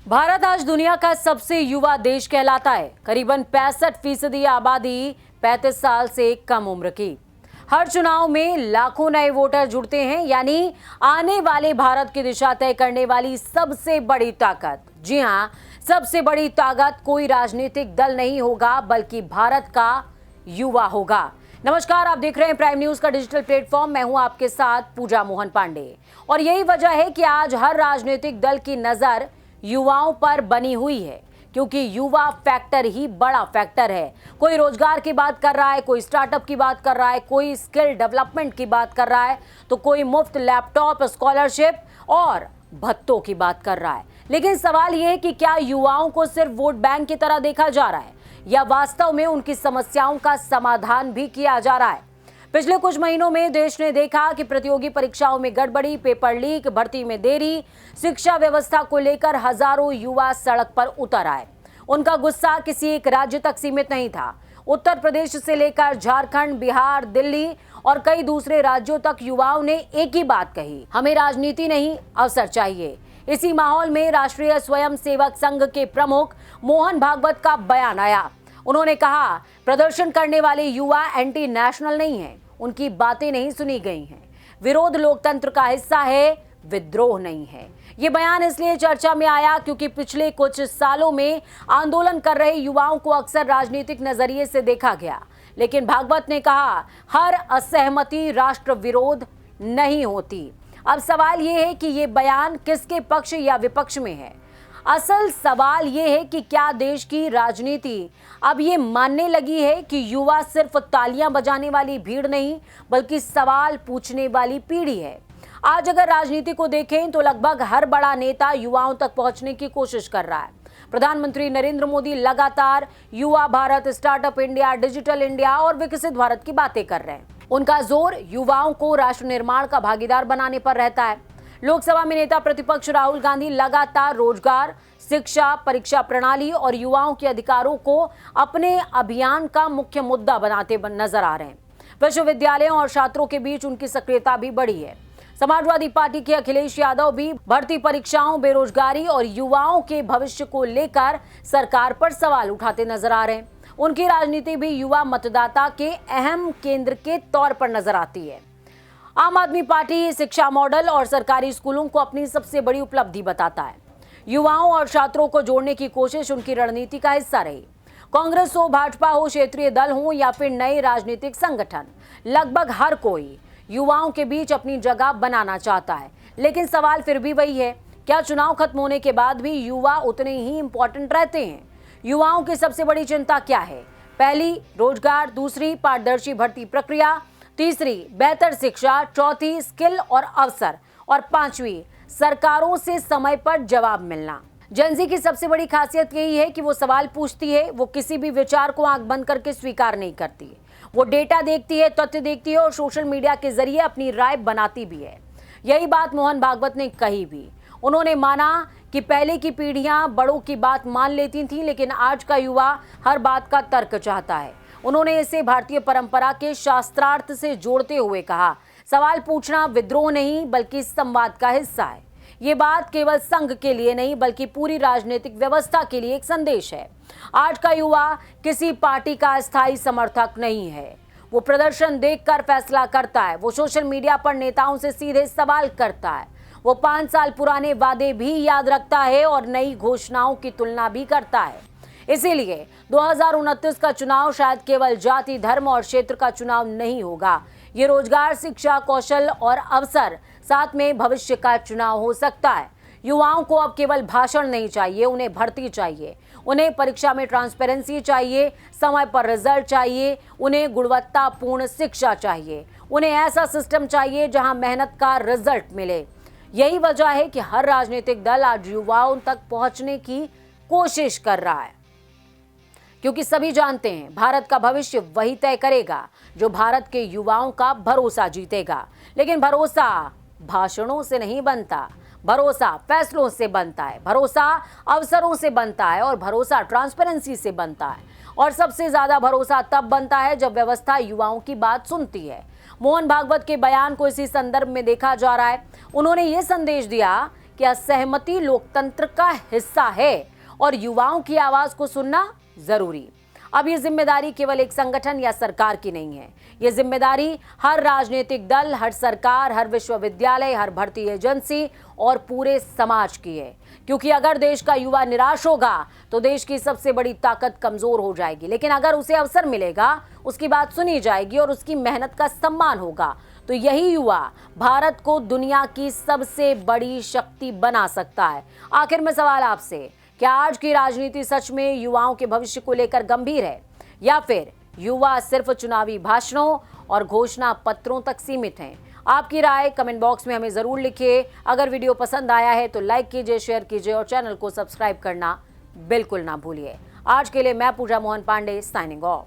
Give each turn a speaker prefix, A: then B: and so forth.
A: भारत आज दुनिया का सबसे युवा देश कहलाता है। करीबन 65% आबादी 35 साल से कम उम्र की। हर चुनाव में लाखों नए वोटर जुड़ते हैं, यानी आने वाले भारत की दिशा तय करने वाली सबसे बड़ी ताकत। जी हां, सबसे बड़ी ताकत कोई राजनीतिक दल नहीं होगा, बल्कि भारत का युवा होगा। नमस्कार, आप देख रहे हैं प्राइम न्यूज का डिजिटल प्लेटफॉर्म। मैं हूं आपके साथ पूजा मोहन पांडे, और यही वजह है कि आज हर राजनीतिक दल की नजर युवाओं पर बनी हुई है, क्योंकि युवा फैक्टर ही बड़ा फैक्टर है। कोई रोजगार की बात कर रहा है, कोई स्टार्टअप की बात कर रहा है, कोई स्किल डेवलपमेंट की बात कर रहा है, तो कोई मुफ्त लैपटॉप, स्कॉलरशिप और भत्तों की बात कर रहा है। लेकिन सवाल यह है कि क्या युवाओं को सिर्फ वोट बैंक की तरह देखा जा रहा है, या वास्तव में उनकी समस्याओं का समाधान भी किया जा रहा है। पिछले कुछ महीनों में देश ने देखा कि प्रतियोगी परीक्षाओं में गड़बड़ी, पेपर लीक, भर्ती में देरी, शिक्षा व्यवस्था को लेकर हजारों युवा सड़क पर उतर आए। उनका गुस्सा किसी एक राज्य तक सीमित नहीं था। उत्तर प्रदेश से लेकर झारखंड, बिहार, दिल्ली और कई दूसरे राज्यों तक युवाओं ने एक ही बात कही, हमें राजनीति नहीं, अवसर चाहिए। इसी माहौल में राष्ट्रीय स्वयं सेवक संघ के प्रमुख मोहन भागवत का बयान आया। उन्होंने कहा, प्रदर्शन करने वाले युवा एंटी नेशनल नहीं हैं, उनकी बातें नहीं सुनी गई हैं। विरोध लोकतंत्र का हिस्सा है, विद्रोह नहीं है। ये बयान इसलिए चर्चा में आया क्योंकि पिछले कुछ सालों में आंदोलन कर रहे युवाओं को अक्सर राजनीतिक नजरिए से देखा गया। लेकिन भागवत ने कहा, हर असहमति राष्ट्र विरोध नहीं होती। अब सवाल ये है कि ये बयान किसके पक्ष या विपक्ष में है। असल सवाल ये है कि क्या देश की राजनीति अब ये मानने लगी है कि युवा सिर्फ तालियां बजाने वाली भीड़ नहीं, बल्कि सवाल पूछने वाली पीढ़ी है। आज अगर राजनीति को देखें तो लगभग हर बड़ा नेता युवाओं तक पहुंचने की कोशिश कर रहा है। प्रधानमंत्री नरेंद्र मोदी लगातार युवा Bharat, startup India, digital India और विकसित भारत की बातें कर रहे हैं। उनका जोर युवाओं को राष्ट्र निर्माण का भागीदार बनाने पर रहता है। लोकसभा में नेता प्रतिपक्ष राहुल गांधी लगातार रोजगार, शिक्षा, परीक्षा प्रणाली और युवाओं के अधिकारों को अपने अभियान का मुख्य मुद्दा बनाते नजर आ रहे हैं। विश्वविद्यालयों और छात्रों के बीच उनकी सक्रियता भी बढ़ी है। समाजवादी पार्टी के अखिलेश यादव भी भर्ती परीक्षाओं, बेरोजगारी और युवाओं के भविष्य को लेकर सरकार पर सवाल उठाते नजर आ रहे हैं। उनकी राजनीति भी युवा मतदाता के अहम केंद्र के तौर पर नजर आती है। आम आदमी पार्टी शिक्षा मॉडल और सरकारी स्कूलों को अपनी सबसे बड़ी उपलब्धि बताता है। युवाओं और छात्रों को जोड़ने की कोशिश उनकी रणनीति का हिस्सा रही। कांग्रेस हो, भाजपा हो, क्षेत्रीय दल हो या फिर नए राजनीतिक संगठन, लगभग हर कोई युवाओं के बीच अपनी जगह बनाना चाहता है। लेकिन सवाल फिर भी वही है, क्या चुनाव खत्म होने के बाद भी युवा उतने ही इंपॉर्टेंट रहते हैं? युवाओं की सबसे बड़ी चिंता क्या है? पहली, रोजगार; दूसरी, पारदर्शी भर्ती प्रक्रिया; तीसरी, बेहतर शिक्षा; चौथी, स्किल और अवसर; और पांचवी, सरकारों से समय पर जवाब मिलना। जेनजी की सबसे बड़ी खासियत यही है कि वो सवाल पूछती है, वो किसी भी विचार को आंख बंद करके स्वीकार नहीं करती। वो डेटा देखती है, तथ्य देखती है और सोशल मीडिया के जरिए अपनी राय बनाती भी है। यही बात मोहन भागवत ने कही भी। उन्होंने माना कि पहले की पीढ़ियां बड़ों की बात मान लेती थीं, लेकिन आज का युवा हर बात का तर्क चाहता है। उन्होंने इसे भारतीय परंपरा के शास्त्रार्थ से जोड़ते हुए कहा, सवाल पूछना विद्रोह नहीं, बल्कि संवाद का हिस्सा है। ये बात केवल संघ के लिए नहीं, बल्कि पूरी राजनीतिक व्यवस्था के लिए एक संदेश है। आज का युवा किसी पार्टी का अस्थायी समर्थक नहीं है। वो प्रदर्शन देखकर फैसला करता है। वो सोशल मीडिया पर नेताओं से सीधे सवाल करता है। वो 5 साल पुराने वादे भी याद रखता है और नई घोषणाओं की तुलना भी करता है। इसीलिए 2029 का चुनाव शायद केवल जाति, धर्म और क्षेत्र का चुनाव नहीं होगा। ये रोजगार, शिक्षा, कौशल और अवसर, साथ में भविष्य का चुनाव हो सकता है। युवाओं को अब केवल भाषण नहीं चाहिए, उन्हें भर्ती चाहिए। उन्हें परीक्षा में ट्रांसपेरेंसी चाहिए, समय पर रिजल्ट चाहिए, उन्हें गुणवत्तापूर्ण शिक्षा चाहिए, उन्हें ऐसा सिस्टम चाहिए जहां मेहनत का रिजल्ट मिले। यही वजह है कि हर राजनीतिक दल आज युवाओं तक पहुंचने की कोशिश कर रहा है, क्योंकि सभी जानते हैं भारत का भविष्य वही तय करेगा जो भारत के युवाओं का भरोसा जीतेगा। लेकिन भरोसा भाषणों से नहीं बनता, भरोसा फैसलों से बनता है, भरोसा अवसरों से बनता है और भरोसा ट्रांसपेरेंसी से बनता है। और सबसे ज्यादा भरोसा तब बनता है जब व्यवस्था युवाओं की बात सुनती है। मोहन भागवत के बयान को इसी संदर्भ में देखा जा रहा है। उन्होंने ये संदेश दिया कि असहमति लोकतंत्र का हिस्सा है और युवाओं की आवाज को सुनना जरूरी। अब ये जिम्मेदारी केवल एक संगठन या सरकार की नहीं है, ये जिम्मेदारी हर राजनीतिक दल, हर सरकार, हर विश्वविद्यालय, हर भर्ती एजेंसी और पूरे समाज की है। क्योंकि अगर देश का युवा निराश होगा तो देश की सबसे बड़ी ताकत कमजोर हो जाएगी, लेकिन अगर उसे अवसर मिलेगा, उसकी बात सुनी जाएगी और उसकी मेहनत का सम्मान होगा, तो यही युवा भारत को दुनिया की सबसे बड़ी शक्ति बना सकता है। आखिर में सवाल आपसे, क्या आज की राजनीति सच में युवाओं के भविष्य को लेकर गंभीर है या फिर युवा सिर्फ चुनावी भाषणों और घोषणा पत्रों तक सीमित हैं? आपकी राय कमेंट बॉक्स में हमें जरूर लिखिए। अगर वीडियो पसंद आया है तो लाइक कीजिए, शेयर कीजिए और चैनल को सब्सक्राइब करना बिल्कुल ना भूलिए। आज के लिए मैं पूजा मोहन पांडे साइनिंग ऑफ।